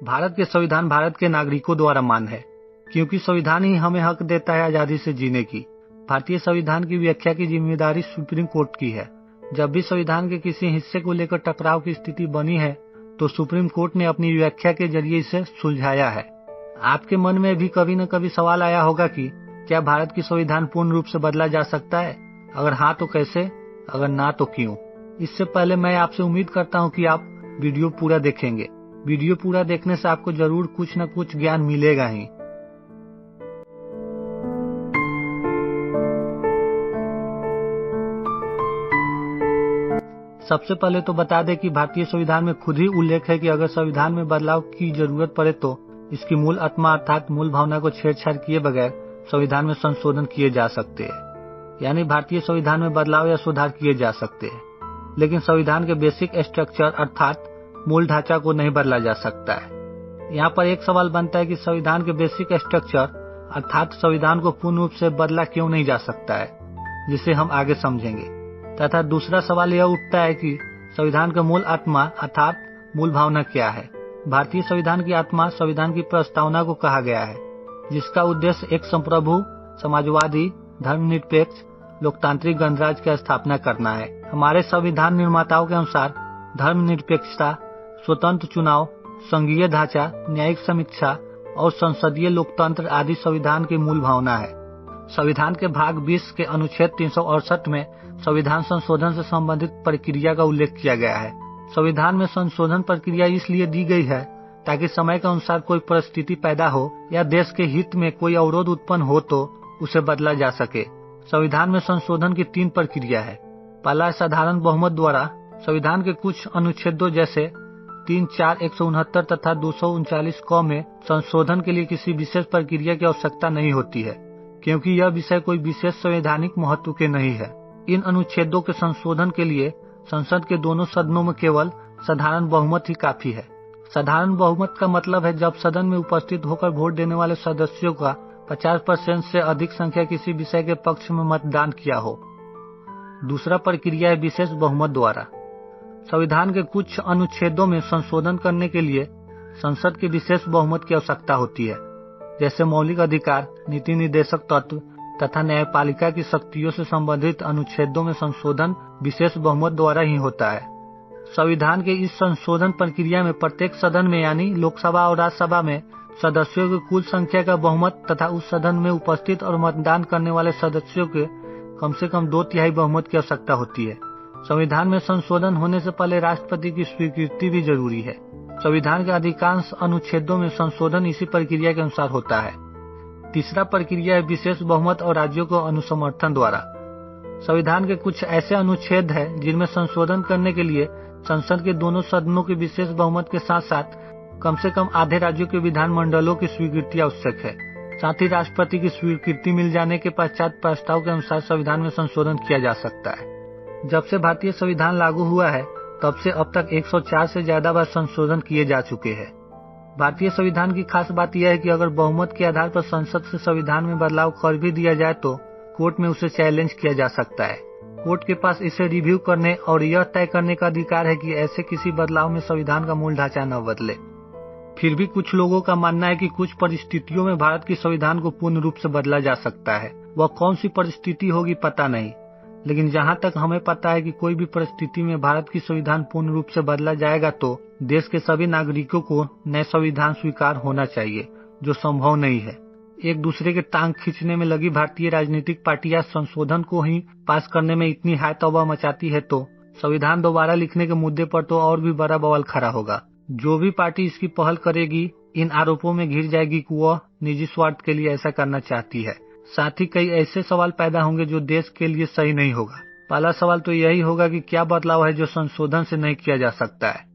भारत के संविधान भारत के नागरिकों द्वारा मान्य है, क्योंकि संविधान ही हमें हक देता है आजादी से जीने की। भारतीय संविधान की व्याख्या की जिम्मेदारी सुप्रीम कोर्ट की है। जब भी संविधान के किसी हिस्से को लेकर टकराव की स्थिति बनी है तो सुप्रीम कोर्ट ने अपनी व्याख्या के जरिए इसे सुलझाया है। आपके मन में भी कभी न कभी सवाल आया होगा कि क्या भारत की संविधान पूर्ण रूप से बदला जा सकता है? अगर हाँ तो कैसे, अगर ना तो क्यों? इससे पहले मैं आपसे उम्मीद करता हूं कि आप वीडियो पूरा देखेंगे। वीडियो पूरा देखने से आपको जरूर कुछ न कुछ ज्ञान मिलेगा ही। सबसे पहले तो बता दें कि भारतीय संविधान में खुद ही उल्लेख है कि अगर संविधान में बदलाव की जरूरत पड़े तो इसकी मूल आत्मा अर्थात मूल भावना को छेड़छाड़ किए बगैर संविधान में संशोधन किए जा सकते हैं। यानी भारतीय संविधान में बदलाव या सुधार किए जा सकते हैं, लेकिन संविधान के बेसिक स्ट्रक्चर अर्थात मूल ढांचा को नहीं बदला जा सकता है। यहाँ पर एक सवाल बनता है कि संविधान के बेसिक स्ट्रक्चर अर्थात संविधान को पूर्ण रूप से बदला क्यों नहीं जा सकता है, जिसे हम आगे समझेंगे। तथा दूसरा सवाल यह उठता है कि संविधान का मूल आत्मा अर्थात मूल भावना क्या है। भारतीय संविधान की आत्मा संविधान की प्रस्तावना को कहा गया है, जिसका उद्देश्य एक संप्रभु, समाजवादी, धर्मनिरपेक्ष, लोकतांत्रिक गणराज्य की स्थापना करना है। हमारे संविधान निर्माताओं के अनुसार धर्मनिरपेक्षता, स्वतंत्र चुनाव, संघीय ढांचा, न्यायिक समीक्षा और संसदीय लोकतंत्र आदि संविधान की मूल भावना है। संविधान के भाग 20 के अनुच्छेद 368 में संविधान संशोधन से संबंधित प्रक्रिया का उल्लेख किया गया है। संविधान में संशोधन प्रक्रिया इसलिए दी गई है ताकि समय के अनुसार कोई परिस्थिति पैदा हो या देश के हित में कोई अवरोध उत्पन्न हो तो उसे बदला जा सके। संविधान में संशोधन की 3 प्रक्रिया है। पहला, साधारण बहुमत द्वारा। संविधान के कुछ अनुच्छेदों जैसे 3, 4, 169 तथा 239 क में संशोधन के लिए किसी विशेष प्रक्रिया की आवश्यकता नहीं होती है, क्योंकि यह विषय कोई विशेष संवैधानिक महत्व के नहीं है। इन अनुच्छेदों के संशोधन के लिए संसद के दोनों सदनों में केवल साधारण बहुमत ही काफी है। साधारण बहुमत का मतलब है जब सदन में उपस्थित होकर वोट देने वाले सदस्यों का 50% से अधिक संख्या किसी विषय के पक्ष में मतदान किया हो। दूसरा प्रक्रिया है विशेष बहुमत द्वारा। संविधान के कुछ अनुच्छेदों में संशोधन करने के लिए संसद के विशेष बहुमत की आवश्यकता होती है, जैसे मौलिक अधिकार, नीति निर्देशक तत्व तथा न्यायपालिका की शक्तियों से संबंधित अनुच्छेदों में संशोधन विशेष बहुमत द्वारा ही होता है। संविधान के इस संशोधन प्रक्रिया में प्रत्येक सदन में यानी लोकसभा और राज्यसभा में सदस्यों की कुल संख्या का बहुमत तथा उस सदन में उपस्थित और मतदान करने वाले सदस्यों के कम से कम 2/3 बहुमत की आवश्यकता होती है। संविधान में संशोधन होने से पहले राष्ट्रपति की स्वीकृति भी जरूरी है। संविधान के अधिकांश अनुच्छेदों में संशोधन इसी प्रक्रिया के अनुसार होता है। तीसरा प्रक्रिया है विशेष बहुमत और राज्यों को अनुसमर्थन द्वारा। संविधान के कुछ ऐसे अनुच्छेद हैं जिनमें संशोधन करने के लिए संसद के दोनों सदनों के विशेष बहुमत के साथ साथ कम से कम आधे राज्यों के विधानमंडलों की स्वीकृति आवश्यक है। साथ ही राष्ट्रपति की स्वीकृति मिल जाने के पश्चात प्रस्ताव के अनुसार संविधान में संशोधन किया जा सकता है। जब से भारतीय संविधान लागू हुआ है तब से अब तक 104 से ज्यादा बार संशोधन किए जा चुके हैं। भारतीय संविधान की खास बात यह है कि अगर बहुमत के आधार पर संसद से संविधान में बदलाव कर भी दिया जाए तो कोर्ट में उसे चैलेंज किया जा सकता है। कोर्ट के पास इसे रिव्यू करने और यह तय करने का अधिकार है कि ऐसे किसी बदलाव में संविधान का मूल ढांचा न बदले। फिर भी कुछ लोगों का मानना है कि कुछ परिस्थितियों में भारत की संविधान को पूर्ण रूप से बदला जा सकता है। वह कौन सी परिस्थिति होगी पता नहीं, लेकिन जहां तक हमें पता है कि कोई भी परिस्थिति में भारत की संविधान पूर्ण रूप से बदला जाएगा तो देश के सभी नागरिकों को नए संविधान स्वीकार होना चाहिए, जो संभव नहीं है। एक दूसरे के टांग खींचने में लगी भारतीय राजनीतिक पार्टियां संशोधन को ही पास करने में इतनी हाय तौबा मचाती है तो संविधान दोबारा लिखने के मुद्दे पर तो और भी बड़ा बवाल खड़ा होगा। जो भी पार्टी इसकी पहल करेगी इन आरोपों में घिर जाएगी कि वह निजी स्वार्थ के लिए ऐसा करना चाहती है। साथ ही कई ऐसे सवाल पैदा होंगे जो देश के लिए सही नहीं होगा। पहला सवाल तो यही होगा कि क्या बदलाव है जो संशोधन से नहीं किया जा सकता है।